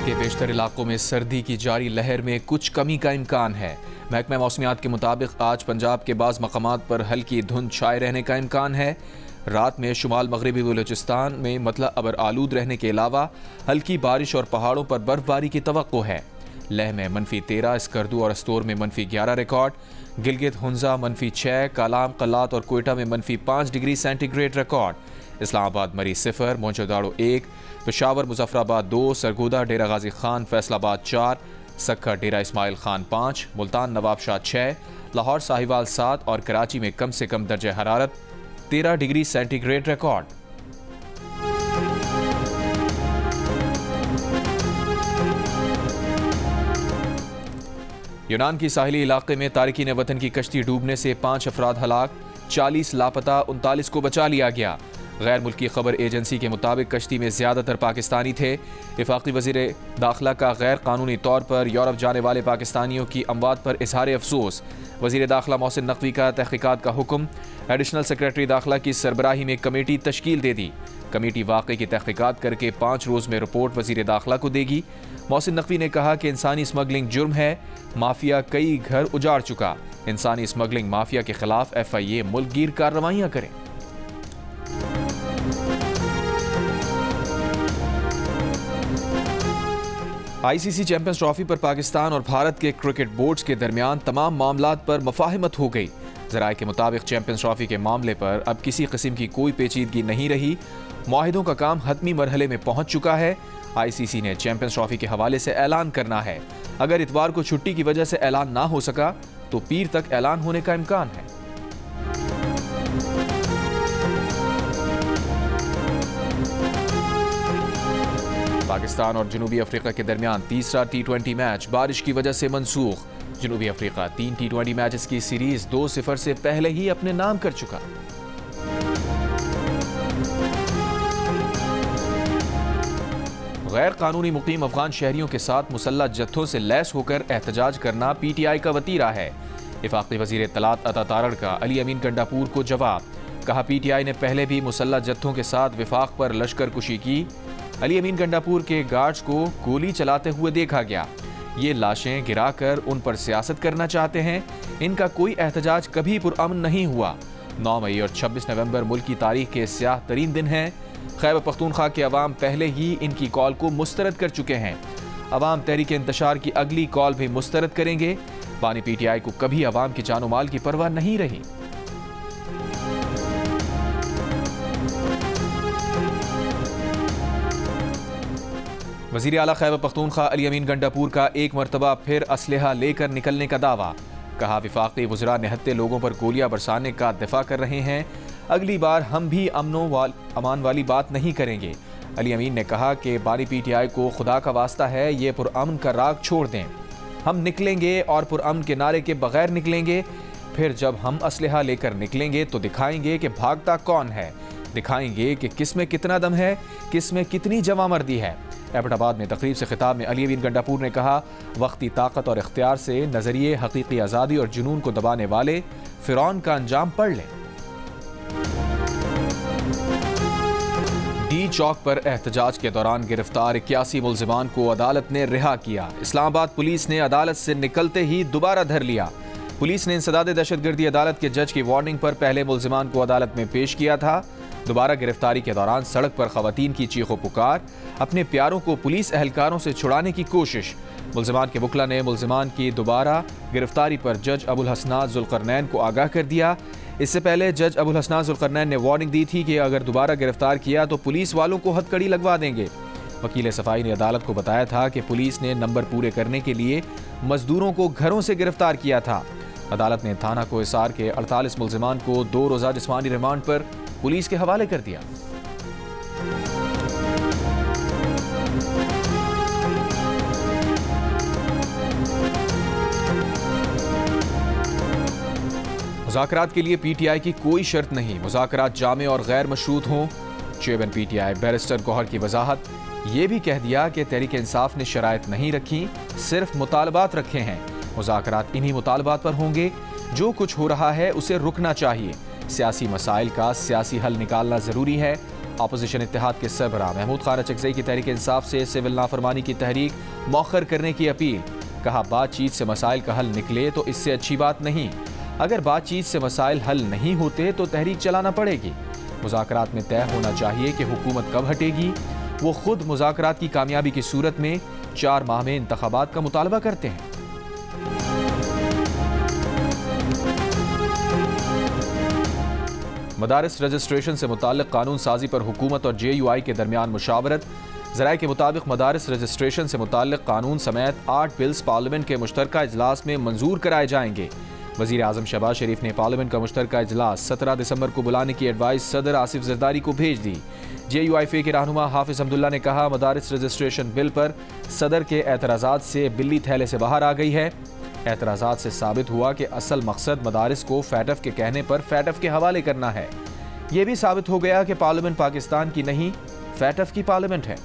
के बेशतर इलाकों में सर्दी की जारी लहर में कुछ कमी का इम्कान है। महकमा मौसमियात के मुताबिक आज पंजाब के बाज़ मकामात पर हल्की धुंध छाए रहने का इम्कान है। रात में शुमाल मगरबी बलूचिस्तान में मतला अबर आलूद रहने के अलावा हल्की बारिश और पहाड़ों पर बर्फबारी की तवक्को है। लेह में -13, स्कर्दू और अस्तोर में -11 रिकॉर्ड, गिलगित हुंजा -6, कालाम, कलात और कोयटा में -5 डिग्री सेंटीग्रेड रिकॉर्ड, इस्लामाबाद मरी 0, मोचोदाड़ो 1, पेशावर मुजफ्फराबाद 2, सरगोदा डेरा गाजी खान फैसलाबाद 4, सक्खर डेरा इस्माइल खान 5, मुल्तान नवाबशाह 6, लाहौर साहिवाल 7 और कराची में कम से कम दर्जे हरारत 13 डिग्री सेंटीग्रेड रिकॉर्ड। यूनान की साहिली इलाके में तारिकीन वतन की कश्ती डूबने से 5 अफराद हलाक, 40 लापता, 39 को बचा लिया गया। गैर मुल्की खबर एजेंसी के मुताबिक कश्ती में ज़्यादातर पाकिस्तानी थे। वफाकी वज़ीर दाखिला का गैर कानूनी तौर पर यूरोप जाने वाले पाकिस्तानियों की अमवात पर इजहार अफसोस। वज़ीर दाखिला मोहसिन नकवी का तहकीकात का हुक्म। एडिशनल सेक्रेटरी दाखिला की सरबराही में कमेटी तश्कील दे दी। कमेटी वाक़े की तहकीकात करके 5 रोज़ में रिपोर्ट वज़ीर दाखिला को देगी। मोहसिन नकवी ने कहा कि इंसानी स्मगलिंग जुर्म है, माफिया कई घर उजाड़ चुका। इंसानी स्मगलिंग माफिया के खिलाफ FIA मुल्कगीर कार्रवाइयाँ करें। ICC चैंपियंस ट्रॉफी पर पाकिस्तान और भारत के क्रिकेट बोर्ड्स के दरमियान तमाम मामलात पर मुफाहिमत हो गई। ज़राए के मुताबिक चैंपियंस ट्रॉफी के मामले पर अब किसी किस्म की कोई पेचीदगी नहीं रही। मुआहिदों का काम हतमी मरहले में पहुंच चुका है। ICC ने चैंपियंस ट्रॉफी के हवाले से ऐलान करना है। अगर इतवार को छुट्टी की वजह से ऐलान ना हो सका तो पीर तक ऐलान होने का इम्कान है। पाकिस्तान और जनूबी अफ्रीका के दरमियान तीसरा T20 मैच बारिश की वजह से मनसूख। जनूबी अफ्रीका 3 T20 मैचेस की सीरीज 2-0 से पहले ही अपने नाम कर चुका। गैर कानूनी मुकीम अफगान शहरियों के साथ मुसल्लह जत्थों से लैस होकर एहतजाज करना PTI का वतीरा है। वफाकी वज़ीर इत्तलात अता तारड़ का अली अमीन गंडापुर को जवाब। कहा PTI ने पहले भी मुसल्लह जत्थों के साथ विफाक पर लश्कर कुशी की। अली अमीन गंडापुर के गार्ड्स को गोली चलाते हुए देखा गया। ये लाशें गिराकर उन पर सियासत करना चाहते हैं। इनका कोई एहतजाज कभी पुरअमन नहीं हुआ। 9 मई और 26 नवंबर मुल्क की तारीख के स्याह तरीन दिन हैं। खैबर पख्तूनख्वा के अवाम पहले ही इनकी कॉल को मुस्तरद कर चुके हैं। अवाम तहरीक इंतशार की अगली कॉल भी मुस्तरद करेंगे। बानी PTI को कभी अवाम की जानो माल की परवाह नहीं रही। वज़ीर आला खैबर पख्तूनख्वा अली अमीन गंडापुर का एक मरतबा फिर असलहा लेकर निकलने का दावा। कहा वफाकी वज़रा निहत्ते लोगों पर गोलियां बरसाने का दिफा कर रहे हैं। अगली बार हम भी अमान वाली बात नहीं करेंगे। अली अमीन ने कहा कि बानी PTI को खुदा का वास्ता है, ये पुरअमन का राग छोड़ दें। हम निकलेंगे और पुरअमन के नारे के बगैर निकलेंगे। फिर जब हम असलहा लेकर निकलेंगे तो दिखाएंगे कि भागता कौन है, दिखाएंगे कि किस में कितना दम है, किस में कितनी जवामर्दी है। एबटाबाद में तकरीब से खिताब में अली अमीन गंडापुर ने कहा, वक्ती ताकत और इख्तियार से नजरिए हकीकी आज़ादी और जुनून को दबाने वाले फिरौन का अंजाम पढ़ लें। डी चौक पर एहतजाज के दौरान गिरफ्तार 81 मुल्जिमान को अदालत ने रिहा किया। इस्लामाबाद पुलिस ने अदालत से निकलते ही दोबारा धर लिया। पुलिस ने इंसदाद दहशतगर्दी अदालत के जज की वार्निंग पर पहले मुल्जिमान को अदालत में पेश किया था। दोबारा गिरफ्तारी के दौरान सड़क पर खवातीन की चीखो पुकार, अपने प्यारों को पुलिस एहलकारों से छुड़ाने की कोशिश। मुल्जिमान के वकला ने मुल्जिमान की दोबारा गिरफ्तारी पर जज अबुल हसनात जुल्करनैन को आगाह कर दिया। इससे पहले जज अबुल हसनात जुल्करनैन ने वार्निंग दी थी कि अगर दोबारा गिरफ्तार किया तो पुलिस वालों को हथकड़ी लगवा देंगे। वकील सफाई ने अदालत को बताया था कि पुलिस ने नंबर पूरे करने के लिए मजदूरों को घरों से गिरफ्तार किया था। अदालत ने थाना कोहिसार के 48 मुल्जिमान को 2 रोज़ा जिस्मानी रिमांड पर पुलिस के हवाले कर दिया। मुज़ाकरात के लिए PTI की कोई शर्त नहीं, मुज़ाकरात जामे और गैर मशरूत हों। चेयरमैन PTI बैरिस्टर गौहर की वजाहत। ये भी कह दिया कि तहरीक इंसाफ ने शराइत नहीं रखी, सिर्फ मुतालबात रखे हैं। मुज़ाकरात इन्हीं मुतालबात पर होंगे। जो कुछ हो रहा है उसे रुकना चाहिए। सियासी मसाइल का सियासी हल निकालना ज़रूरी है। अपोजिशन इत्तेहाद के सरबराह महमूद खान अचकजई की तहरीक इंसाफ से सिविल नाफरमानी की तहरीक मौखर करने की अपील। कहा बातचीत से मसाइल का हल निकले तो इससे अच्छी बात नहीं, अगर बातचीत से मसाइल हल नहीं होते तो तहरीक चलाना पड़ेगी। मुज़ाकरात में तय होना चाहिए कि हुकूमत कब हटेगी। वो खुद मुज़ाकरात की कामयाबी की सूरत में 4 माह में इंतखाबात का मुतालबा करते हैं। मदारिस रजिस्ट्रेशन से मुताल्लिक़ कानून साजी पर हुकूमत और JUI के दरमियान मुशावरत। ज़राए के मुताबिक मदारिस रजिस्ट्रेशन से मुताल्लिक़ कानून समेत 8 बिल्स पार्लियामेंट के मुश्तरका इजलास में मंजूर कराए जाएंगे। वज़ीर आज़म शहबाज शरीफ ने पार्लियामेंट का मुश्तरका इजलास 17 दिसंबर को बुलाने की एडवाइस सदर आसिफ जरदारी को भेज दी। JUI के रहनुमा हाफिज अब्दुल्ला ने कहा मदारिस रजिस्ट्रेशन बिल पर सदर के एतराज़ात से बिल्ली थैले से बाहर आ गई है। एतराज़ात से साबित हुआ कि असल मकसद मदारिस को फैटफ के कहने पर फैटफ के हवाले करना है। यह भी साबित हो गया कि पार्लियामेंट पाकिस्तान की नहीं, फैटफ की पार्लियामेंट है।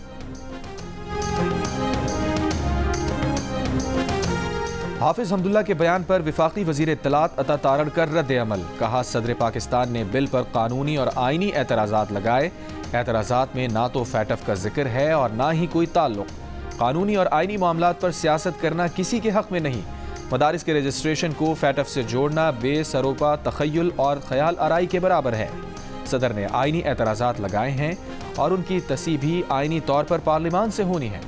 हाफिज अब्दुल्ला के बयान पर विफाकी वजीर इत्तलात अता तारड़कर रद्द अमल। कहा सदर पाकिस्तान ने बिल पर कानूनी और आईनी एतराज़ात लगाए। एतराज़ात में ना तो फैटफ का जिक्र है और ना ही कोई ताल्लुक। कानूनी और आईनी मामलात पर सियासत करना किसी के हक में नहीं। मदारिस के रजिस्ट्रेशन को फैटफ से जोड़ना बेसरोपा तखय्युल और ख्याल आराई के बराबर है। सदर ने आईनी एतराज़ात लगाए हैं और उनकी तसी भी आईनी तौर पर पार्लियामान से होनी है।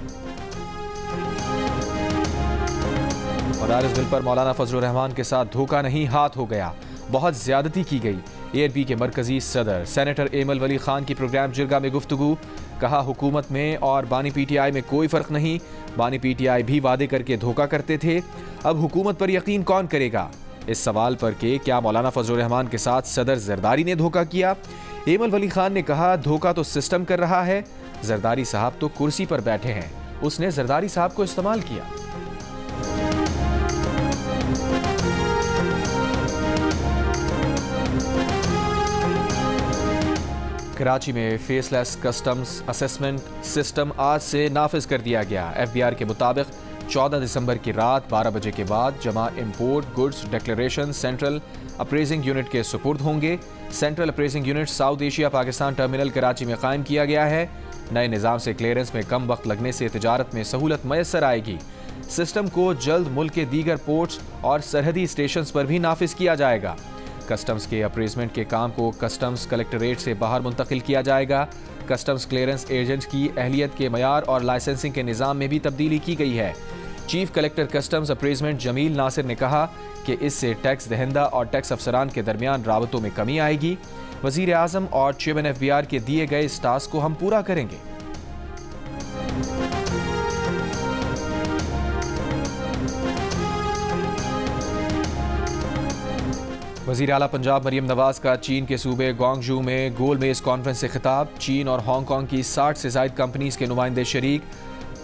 मदारिस बिल पर मौलाना फजलुर रहमान के साथ धोखा नहीं, हाथ हो गया, बहुत ज्यादती की गई। ANP के मरकजी सदर सेनेटर एमल वली खान की प्रोग्राम जिरगा में गुफ्तगू। कहा हुकूमत में और बानी PTI में कोई फ़र्क नहीं, बानी PTI भी वादे करके धोखा करते थे, अब हुकूमत पर यकीन कौन करेगा। इस सवाल पर कि क्या मौलाना फजलुर रहमान के साथ सदर जरदारी ने धोखा किया, एमल वली खान ने कहा धोखा तो सिस्टम कर रहा है, जरदारी साहब तो कुर्सी पर बैठे हैं, उसने जरदारी साहब को इस्तेमाल किया। कराची में फेसलेस कस्टम्स असेसमेंट सिस्टम आज से नाफिज कर दिया गया। FBR के मुताबिक 14 दिसंबर की रात 12 बजे के बाद जमा import goods declaration central appraising unit के सुपुर्द होंगे। Central appraising unit south Asia Pakistan terminal Karachi में कायम किया गया है। नए निज़ाम से क्लियरेंस में कम वक्त लगने से तिजारत में सहूलत मैसर आएगी। सिस्टम को जल्द मुल्क के दीगर पोर्ट्स और सरहदी स्टेशन पर भी नाफिज किया जाएगा। कस्टम्स के अप्रेजमेंट के काम को कस्टम्स कलेक्टरेट से बाहर मुंतकिल किया जाएगा। कस्टम्स क्लियरेंस एजेंट की अहलियत के मयार और लाइसेंसिंग के निज़ाम में भी तब्दीली की गई है। Chief collector customs appraisement Jamil Nasir ने कहा कि इससे टैक्स दहिंदा और टैक्स अफसरान के दरमियान राबतों में कमी आएगी। वज़ीर आज़म और चेयरमैन FBR के दिए गए इस टास्क को हम पूरा करेंगे। वज़ीर आला पंजाब मरियम नवाज का चीन के सूबे ग्वांगझू में गोल मेज कॉन्फ्रेंस से खिताब। चीन और हांगकांग की 60 से ज़ायद कंपनीज के नुमाइंदे शरीक।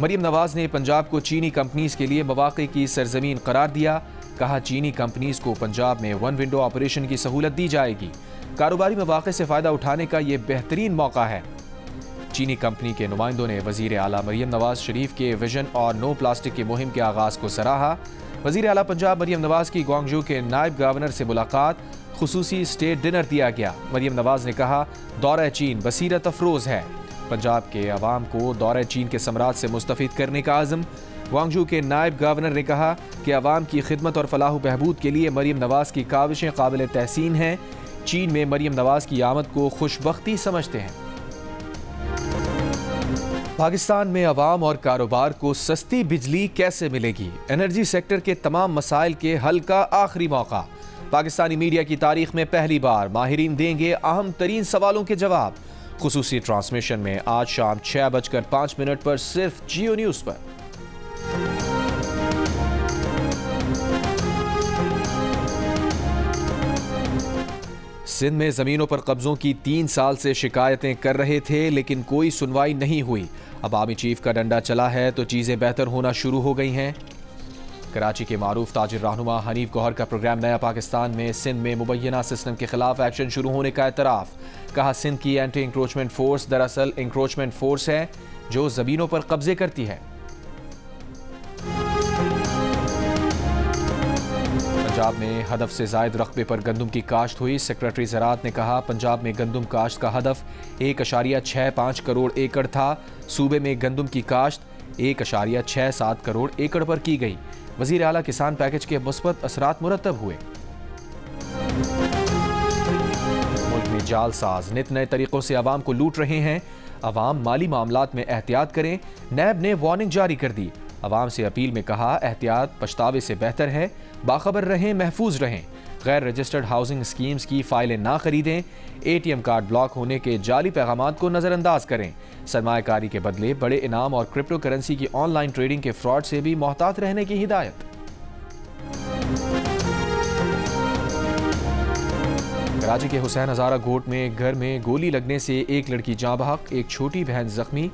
मरियम नवाज ने पंजाब को चीनी कंपनीज के लिए मौक़े की सरजमीन करार दिया। कहा चीनी कंपनीज को पंजाब में वन विंडो ऑपरेशन की सहूलत दी जाएगी। कारोबारी मौक़े से फ़ायदा उठाने का ये बेहतरीन मौका है। चीनी कंपनी के नुमाइंदों ने वज़ीर आला मरियम नवाज शरीफ के विजन और नो प्लास्टिक की मुहिम के आगाज़ को सराहा। वज़ीर आला पंजाब मरियम नवाज की ग्वांगझू के नायब गवर्नर से मुलाकात, खुसूसी स्टेट डिनर दिया गया। मरियम नवाज ने कहा दौरा चीन बसीरत अफरोज़ है, पंजाब के अवाम को दौरा चीन के समरात से मुस्तफ़ीद करने का आज़म। ग्वांगझू के नायब गवर्नर ने कहा कि अवाम की खिदमत और फलाह बहबूद के लिए मरियम नवाज की काविशें काबिल तहसीन हैं। चीन में मरियम नवाज की आमद को खुशबख्ती समझते हैं। पाकिस्तान में अवाम और कारोबार को सस्ती बिजली कैसे मिलेगी, एनर्जी सेक्टर के तमाम मसाइल के हल का आखिरी मौका। पाकिस्तानी मीडिया की तारीख में पहली बार माहिरीन देंगे अहम तरीन सवालों के जवाब। खुसूसी ट्रांसमिशन में आज शाम 6:05 पर सिर्फ जियो न्यूज़ पर। सिंध में जमीनों पर कब्जों की 3 साल से शिकायतें कर रहे थे, लेकिन कोई सुनवाई नहीं हुई। अब आर्मी चीफ का डंडा चला है तो चीजें बेहतर होना शुरू हो गई हैं। कराची के मारूफ ताजिर रहनुमा हनीफ गौहर का प्रोग्राम नया पाकिस्तान में सिंध में मुबैना सिस्टम के खिलाफ एक्शन शुरू होने का एतराफ़। कहा सिंध की एंटी इंक्रोचमेंट फोर्स दरअसल इंक्रोचमेंट फोर्स है जो जमीनों पर कब्जे करती है। पंजाब में हदफ से जायद रकबे पर गंदम की काश्त हुई। सेक्रेटरी ज़राअत ने कहा, पंजाब में गंदम काश्त का हदफ 1.65 करोड़ एकड़ था। सूबे में गंदम की काश्त 1.67 करोड़ एकड़ पर की गई। वज़ीर आला किसान पैकेज के मुस्बत असरात मुरतब हुए। मुल्क में जालसाज नित नए तरीक़ों से आवाम को लूट रहे हैं। आवाम माली मामलात में एहतियात करें। नैब ने वार्निंग जारी कर दी। आवाम से अपील में कहा, एहतियात पछतावे से बेहतर है। बाखबर रहें, महफूज रहें। गैर रजिस्टर्ड हाउसिंग स्कीम्स की फाइलें ना खरीदें। ATM कार्ड ब्लॉक होने के जाली पैगामात को नज़रअंदाज करें। सरमायाकारी के बदले बड़े इनाम और क्रिप्टो करेंसी की ऑनलाइन ट्रेडिंग के फ्रॉड से भी मोहतात रहने की हिदायत। कराची के हुसैन हज़ारा गोट में घर में गोली लगने से एक लड़की जाँ बहक, एक छोटी बहन जख्मी।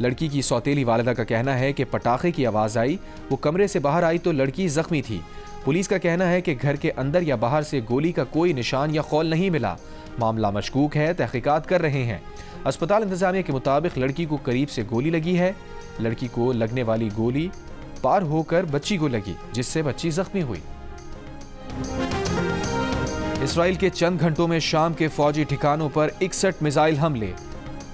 लड़की की सौतेली वालिदा का कहना है कि पटाखे की आवाज़ आई, वो कमरे से बाहर आई तो लड़की जख्मी थी। पुलिस का कहना है कि घर के अंदर या बाहर से गोली का कोई निशान या खौल नहीं मिला। मामला मशकूक है, तहकीकात कर रहे हैं। अस्पताल इंतजामिया के मुताबिक लड़की को करीब से गोली लगी है। लड़की को लगने वाली गोली पार होकर बच्ची को लगी, जिससे बच्ची जख्मी हुई। इसराइल के चंद घंटों में शाम के फौजी ठिकानों पर 61 मिसाइल हमले।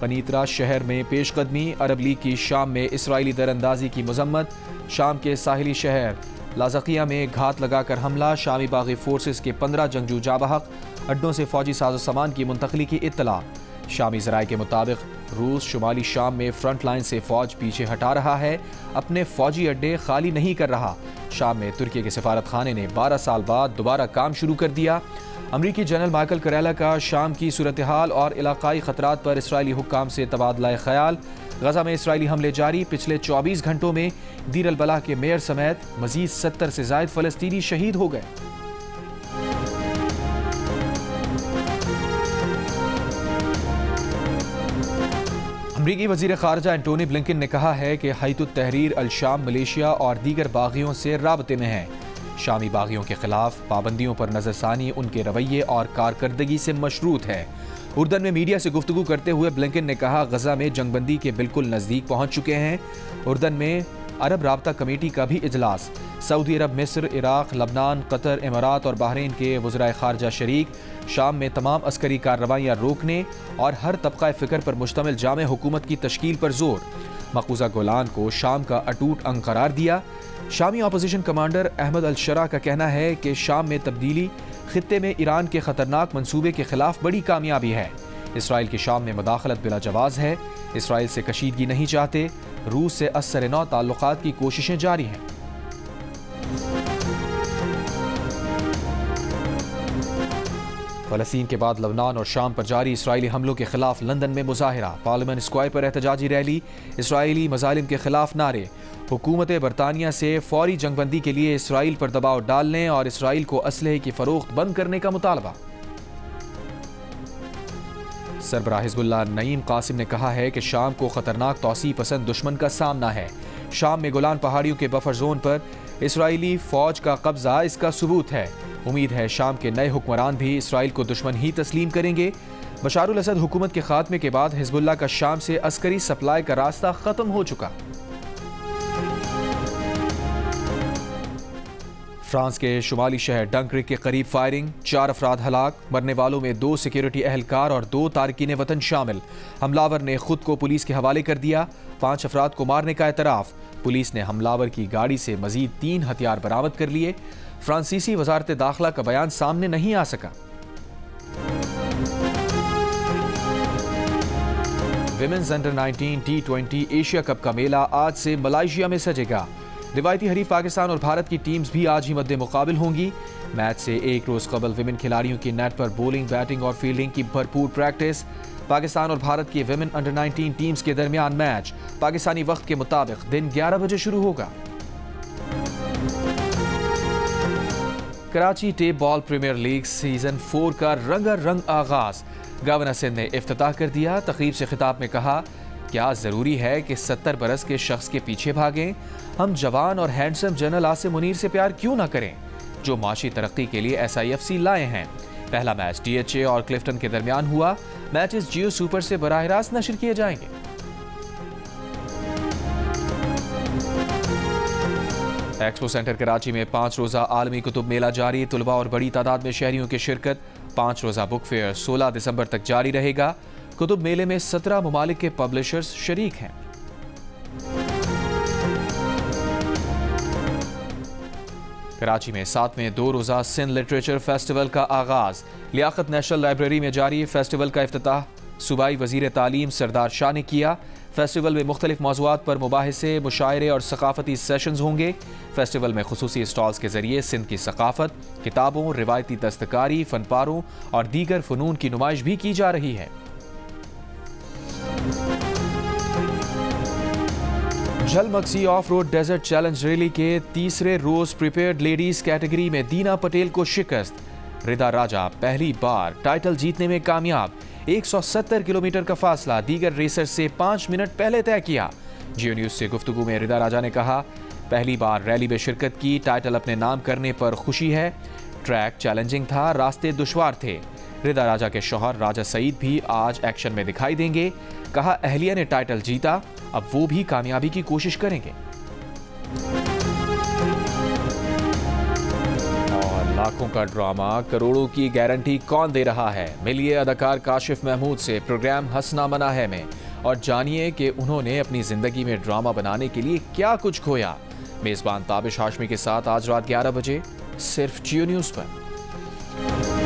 पनीतरा शहर में पेशकदमी। अरब लीग की शाम में इसराइली दरअंदाजी की मजम्मत। शाम के साहिली शहर लाज़किया में घात लगाकर हमला। शामी बागी फोर्सेस के 15 जंगजू जाँ बहक। अड्डों से फौजी साजो सामान की मुंतकली की इत्तला। शामी ज़राए के मुताबिक रूस शुमाली शाम में फ्रंट लाइन से फौज पीछे हटा रहा है, अपने फौजी अड्डे खाली नहीं कर रहा। शाम में तुर्की के सफारत खाने ने 12 साल बाद दोबारा काम शुरू कर दिया। अमरीकी जनरल माइकल करेला का शाम की सूरत हाल और इलाकाई खतरात पर इसराइली हुक्काम से तबादला ख्याल। गजा में इसराइली हमले जारी। पिछले 24 घंटों में दीर अल बलाह के मेयर समेत मजीद 70 से जायद फलस्तीनी शहीद हो गए। अमरीकी वजीर खारजा एंटोनी ब्लिंकन ने कहा है कि हैतुत तहरीर अल शाम मलेशिया और दीगर बागियों से राबते में है। शामी बागियों के खिलाफ पाबंदियों पर नजरसानी उनके रवैये और कारकर्दगी से मशरूत है। उर्दन में मीडिया से गुफ्तगू करते हुए ब्लिंकन ने कहा, गजा में जंगबंदी के बिल्कुल नज़दीक पहुंच चुके हैं। उर्दन में अरब राब्ता कमेटी का भी इजलास। सऊदी अरब, मिस्र, इराक, लबनान, कतर, इमारात और बहरीन के वज़राए खारजा शरीक। शाम में तमाम अस्करी कार्रवाइयाँ रोकने और हर तबका फ़िक्र पर मुश्तमिल जामे हुकूमत की तश्कील पर जोर। मकबूजा गोलान को शाम का अटूट अंग करार दिया। शामी अपोजिशन कमांडर अहमद अल शरा का कहना है कि शाम में तब्दीली खित्ते में ईरान के खतरनाक मंसूबे के खिलाफ बड़ी कामयाबी है। इसराइल की शाम में मुदाखलत बिला जवाज़ है। इसराइल से कशीदगी नहीं चाहते। रूस से असर नौ ताल्लुकात की कोशिशें जारी हैं। फ़लस्तीन के बाद लबनान और शाम पर जारी इसराइली हमलों के खिलाफ लंदन में मुजाहिरा। पार्लियामेंट स्क्वायर पर एहतजाजी रैली। इसराइली मजालिम के खिलाफ नारे। हुकूमत बरतानिया से फौरी जंगबंदी के लिए इसराइल पर दबाव डालने और इसराइल को असलहे की फरोख्त बंद करने का मुतालबा। सरबराह हिज़्बुल्लाह नईम कासिम ने कहा है कि शाम को खतरनाक तौसी पसंद दुश्मन का सामना है। शाम में गोलान पहाड़ियों के बफर जोन पर इसराइली फौज का कब्जा इसका सबूत है। उम्मीद है शाम के नए हुक्मरान भी इसराइल को दुश्मन ही तस्लीम करेंगे। बशारुल असद हुकूमत के खात्मे के बाद हिज़्बुल्लाह का शाम से अस्करी सप्लाई का रास्ता खत्म हो चुका। फ्रांस के शुमाली शहर डंक्रिक के करीब फायरिंग। 4 अफराद हलाक। मरने वालों में 2 सिक्योरिटी एहलकार और 2 तारकीन वतन शामिल। हमलावर ने खुद को पुलिस के हवाले कर दिया। 5 अफराद को मारने का एतराफ़। पुलिस ने हमलावर की गाड़ी से मजीद 3 हथियार बरामद कर लिए। फ्रांसीसी वजारत दाखिला का बयान सामने नहीं आ सका। Women's under 19 T20 Asia cup का मेला आज से मलेशिया में सजेगा। रिवायती हरीफ पाकिस्तान और भारत की टीम्स भी आज ही मद्दे मुकाबिल होंगी। मैच से एक रोज कबल विमेन खिलाड़ियों की नेट पर बॉलिंग, बैटिंग और फील्डिंग की भरपूर प्रैक्टिस। पाकिस्तान और भारत की विमेन अंडर 19 टीम्स के दरमियान मैच पाकिस्तानी वक्त के मुताबिक दिन 11 बजे शुरू होगा। Karachi tape ball premier league season 4 का रंगारंग आगाज। गवर्नर सिंध ने इफ्तिताह कर दिया। तकरीब से खिताब में कहा, क्या ज़रूरी है कि 70 बरस के शख्स के पीछे भागें? हम जवान और हैंडसम जनरल आसिम मुनीर से प्यार क्यों ना करें, जो माशी तरक्की के लिए SIFC लाए हैं। पहला मैच DHA और क्लिफ्टन के दरमियान हुआ। मैचेस जियो सुपर से बराह रास्त नशर किए जाएंगे। एक्सपो सेंटर कराची में 5 रोज़ा आलमी कुतुब मेला जारी। तुलबा और बड़ी तादाद में शहरियों की शिरकत। 5 रोज़ा बुक फेयर 16 दिसंबर तक जारी रहेगा। कुतुब मेले में 17 ममालिक के पब्लिशर्स शरीक हैं। कराची में 7वें 2 रोज़ा सिंध लिटरेचर फेस्टिवल का आगाज। लियाकत नेशनल लाइब्रेरी में जारी फेस्टिवल का इफ्तिताह सूबाई वजीर तालीम सरदार शाह ने किया। फेस्टिवल में मुख्तलिफ मौज़ूआत पर मुबाहिसे, मुशायरे और सकाफती सेशंस होंगे। फेस्टिवल में खुसूसी स्टॉल्स के जरिए सिंध की सकाफत, किताबों, रिवायती दस्तकारी, फनपारों और दीगर फ़नून की नुमाइश भी की जा रही है। झलमक्सी off road desert challenge rally के तीसरे रोज प्रिपेयर्ड लेडीज कैटेगरी में दीना पटेल को शिकस्त। रिदा राजा पहली बार टाइटल जीतने में कामयाब। 170 किलोमीटर का फासला दीगर रेसर से 5 मिनट पहले तय किया। जियो न्यूज से गुफ्तगू में रिदा राजा ने कहा, पहली बार रैली में शिरकत की, टाइटल अपने नाम करने पर खुशी है। ट्रैक चैलेंजिंग था, रास्ते दुश्वार थे। रिदा राजा के शौहर राजा सईद भी आज एक्शन में दिखाई देंगे। कहा, अहलिया ने टाइटल जीता, अब वो भी कामयाबी की कोशिश करेंगे। और लाखों का ड्रामा, करोड़ों की गारंटी कौन दे रहा है? मिलिए अदाकार काशिफ महमूद से प्रोग्राम हंसना मना है में और जानिए कि उन्होंने अपनी जिंदगी में ड्रामा बनाने के लिए क्या कुछ खोया। मेजबान ताबिश हाशमी के साथ आज रात 11 बजे सिर्फ जियो न्यूज पर।